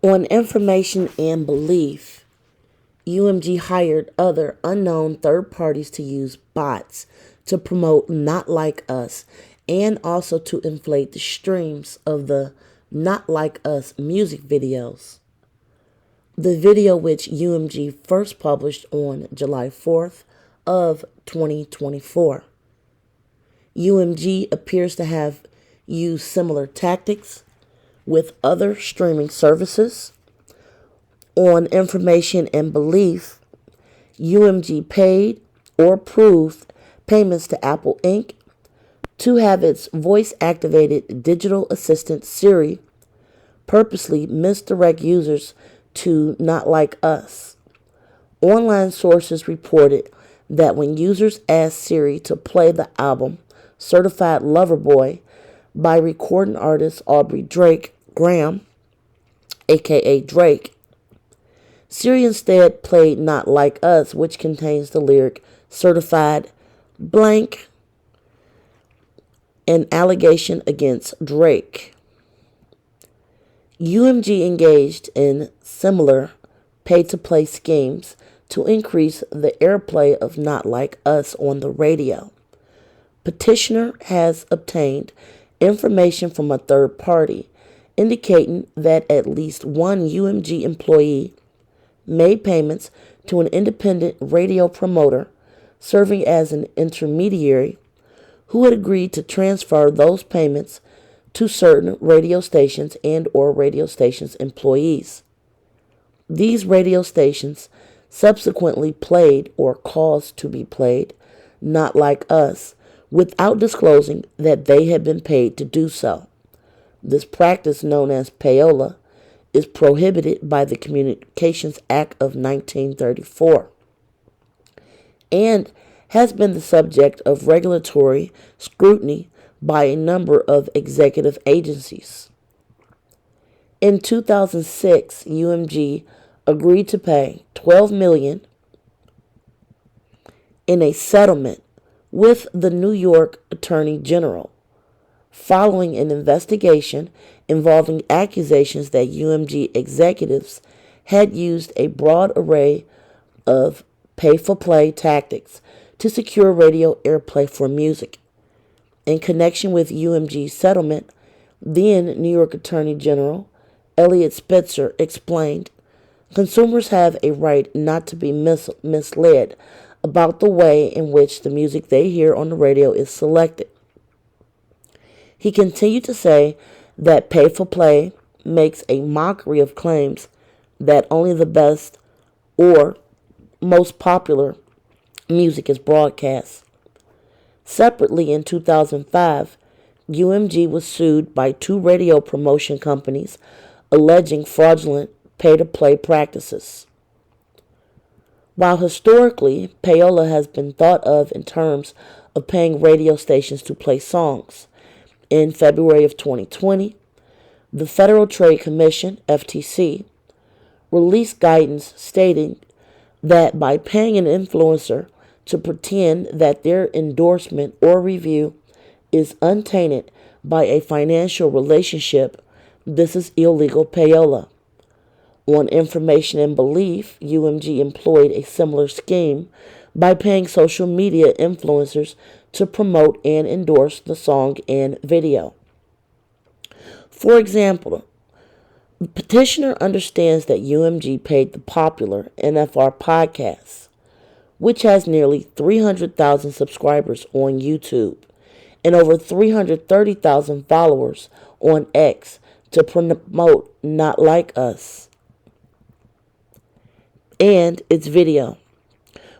On information and belief, UMG hired other unknown third parties to use bots to promote Not Like Us and also to inflate the streams of the Not Like Us music videos. The video, which UMG first published on July 4th of 2024. UMG appears to have used similar tactics with other streaming services. On information and belief, UMG paid or approved payments to Apple Inc. to have its voice-activated digital assistant Siri purposely misdirect users to Not Like Us. Online sources reported that when users asked Siri to play the album Certified Lover Boy by recording artist Aubrey Drake Graham, aka Drake, Siri instead played Not Like Us, which contains the lyric Certified blank, an allegation against Drake. UMG engaged in similar pay-to-play schemes to increase the airplay of Not Like Us on the radio. Petitioner has obtained information from a third party indicating that at least one UMG employee made payments to an independent radio promoter serving as an intermediary who had agreed to transfer those payments to certain radio stations and or radio stations employees. These radio stations subsequently played or caused to be played Not Like Us without disclosing that they had been paid to do so. This practice, known as payola, is prohibited by the Communications Act of 1934 and has been the subject of regulatory scrutiny by a number of executive agencies. In 2006, UMG agreed to pay $12 million in a settlement with the New York Attorney General following an investigation involving accusations that UMG executives had used a broad array of pay-for-play tactics to secure radio airplay for music. In connection with UMG's settlement, then New York Attorney General Eliot Spitzer explained, consumers have a right not to be misled about the way in which the music they hear on the radio is selected. He continued to say that pay-for-play makes a mockery of claims that only the best or most popular music is broadcast. Separately, in 2005, UMG was sued by two radio promotion companies alleging fraudulent pay-to-play practices. While historically, payola has been thought of in terms of paying radio stations to play songs, in February of 2020, the Federal Trade Commission, FTC, released guidance stating that by paying an influencer to pretend that their endorsement or review is untainted by a financial relationship, this is illegal payola. On information and belief, UMG employed a similar scheme by paying social media influencers to promote and endorse the song and video. For example, the petitioner understands that UMG paid the popular NFR podcast, which has nearly 300,000 subscribers on YouTube and over 330,000 followers on X, to promote Not Like Us and its video,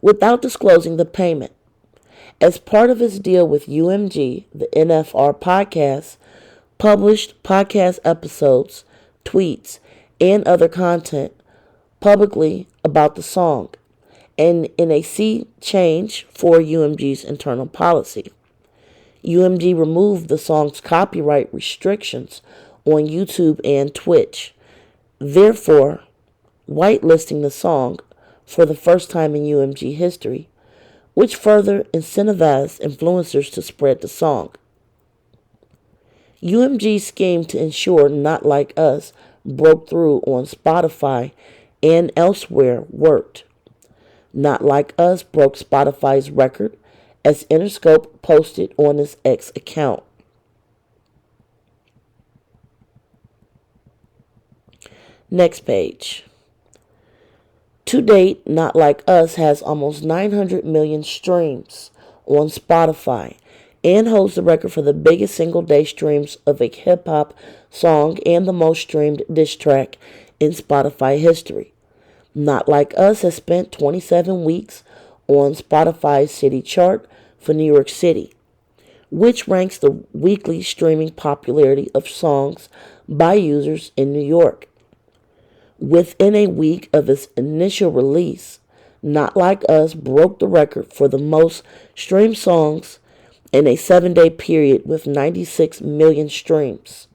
without disclosing the payment. As part of his deal with UMG, the NFR podcast published podcast episodes, tweets, and other content publicly about the song, and in a sea change for UMG's internal policy. UMG removed the song's copyright restrictions on YouTube and Twitch, therefore whitelisting the song for the first time in UMG history, which further incentivized influencers to spread the song. UMG's scheme to ensure Not Like Us broke through on Spotify and elsewhere worked. Not Like Us broke Spotify's record, as Interscope posted on its X account. Next page. To date, Not Like Us has almost 900 million streams on Spotify and holds the record for the biggest single day streams of a hip hop song and the most streamed diss track in Spotify history. Not Like Us has spent 27 weeks on Spotify's city chart for New York City, which ranks the weekly streaming popularity of songs by users in New York. Within a week of its initial release, Not Like Us broke the record for the most streamed songs in a 7-day period with 96 million streams.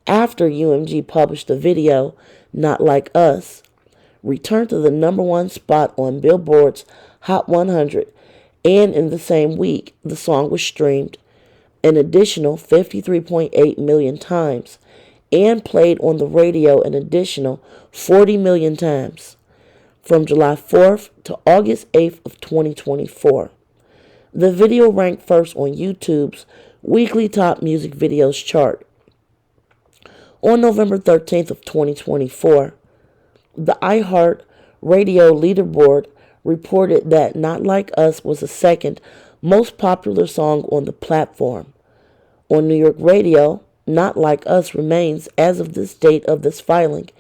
After UMG published the video, Not Like Us returned to the number one spot on Billboard's Hot 100, and in the same week, the song was streamed an additional 53.8 million times and played on the radio an additional 40 million times from July 4th to August 8th of 2024. The video ranked first on YouTube's weekly top music videos chart. On November 13th of 2024, the iHeart Radio leaderboard reported that Not Like Us was the second most popular song on the platform. On New York radio, Not Like Us remains, as of this date of this filing,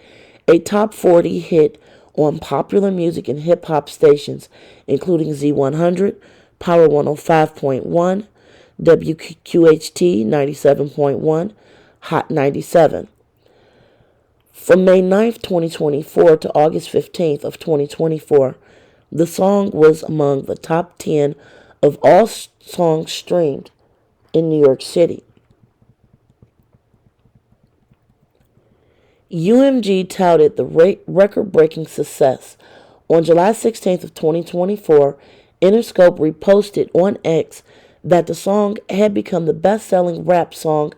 a top 40 hit on popular music and hip-hop stations, including Z100, Power 105.1, WQHT 97.1, Hot 97. From May 9th, 2024 to August 15th of 2024, the song was among the top 10 of all songs streamed in New York City. UMG touted the record-breaking success. On July 16th of 2024, Interscope reposted on X that the song had become the best-selling rap song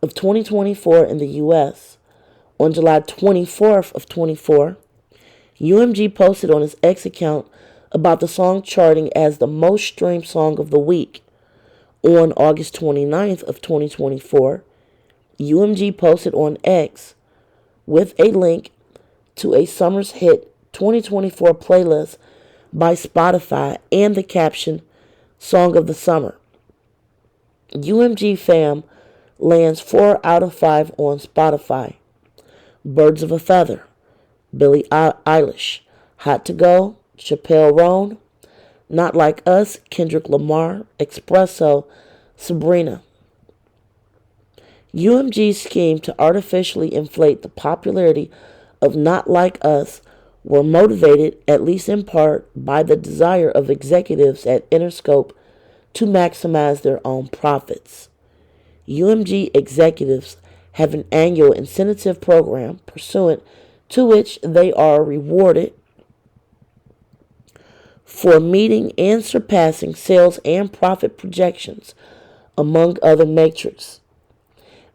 of 2024 in the U.S. On July 24th of 24, UMG posted on his X account about the song charting as the most streamed song of the week. On August 29th of 2024, UMG posted on X with a link to a Summer's Hit 2024 playlist by Spotify and the caption, Song of the Summer. UMG fam lands 4 out of 5 on Spotify. Birds of a Feather, Billie Eilish, Hot to Go, Chappelle Roan, Not Like Us, Kendrick Lamar, Espresso, Sabrina. UMG's scheme to artificially inflate the popularity of Not Like Us were motivated, at least in part, by the desire of executives at Interscope to maximize their own profits. UMG executives have an annual incentive program pursuant to which they are rewarded for meeting and surpassing sales and profit projections, among other metrics.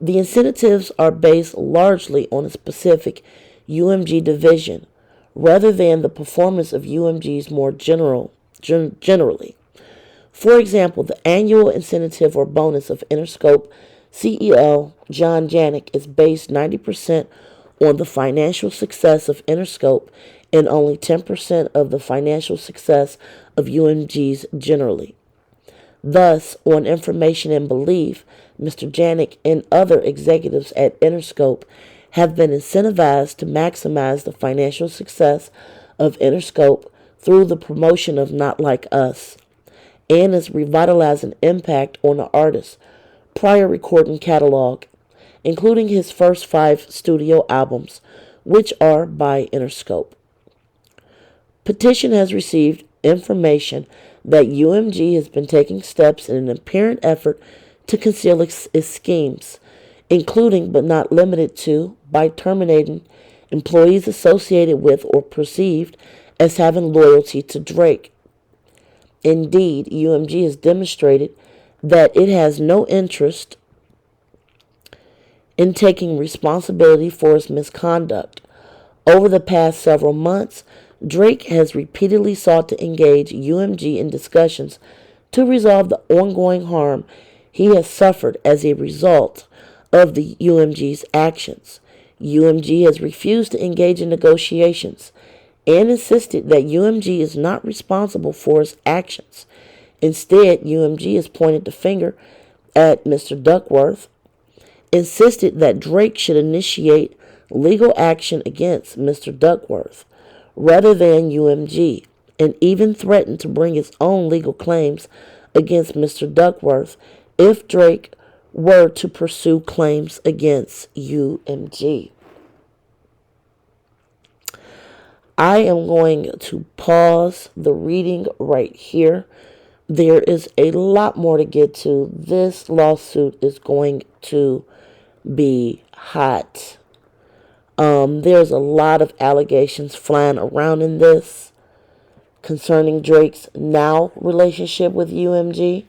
The incentives are based largely on a specific UMG division rather than the performance of UMG's more generally. For example, the annual incentive or bonus of Interscope CEO John Janik is based 90% on the financial success of Interscope and only 10% of the financial success of UMG's generally. Thus, on information and belief, Mr. Janik and other executives at Interscope have been incentivized to maximize the financial success of Interscope through the promotion of Not Like Us and its revitalizing impact on the artist's prior recording catalog, including his first 5 studio albums, which are by Interscope. Petition has received information that UMG has been taking steps in an apparent effort to conceal its schemes, including but not limited to by terminating employees associated with or perceived as having loyalty to Drake. Indeed, UMG has demonstrated that it has no interest in taking responsibility for his misconduct. Over the past several months, Drake has repeatedly sought to engage UMG in discussions to resolve the ongoing harm he has suffered as a result of the UMG's actions. UMG has refused to engage in negotiations and insisted that UMG is not responsible for his actions. Instead, UMG has pointed the finger at Mr. Duckworth, insisted that Drake should initiate legal action against Mr. Duckworth rather than UMG, and even threatened to bring its own legal claims against Mr. Duckworth if Drake were to pursue claims against UMG. I am going to pause the reading right here. There is a lot more to get to. This lawsuit is going to be hot. There's a lot of allegations flying around in this concerning Drake's now relationship with UMG.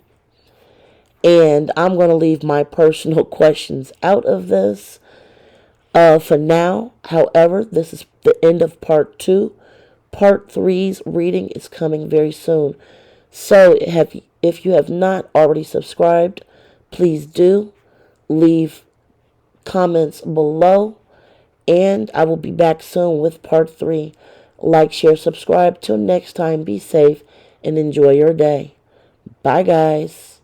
And I'm going to leave my personal questions out of this for now. However, this is the end of part 2. Part 3's reading is coming very soon. So if you have not already subscribed, please do. Leave comments below. And I will be back soon with part 3. Like, share, subscribe. Till next time, be safe and enjoy your day. Bye, guys.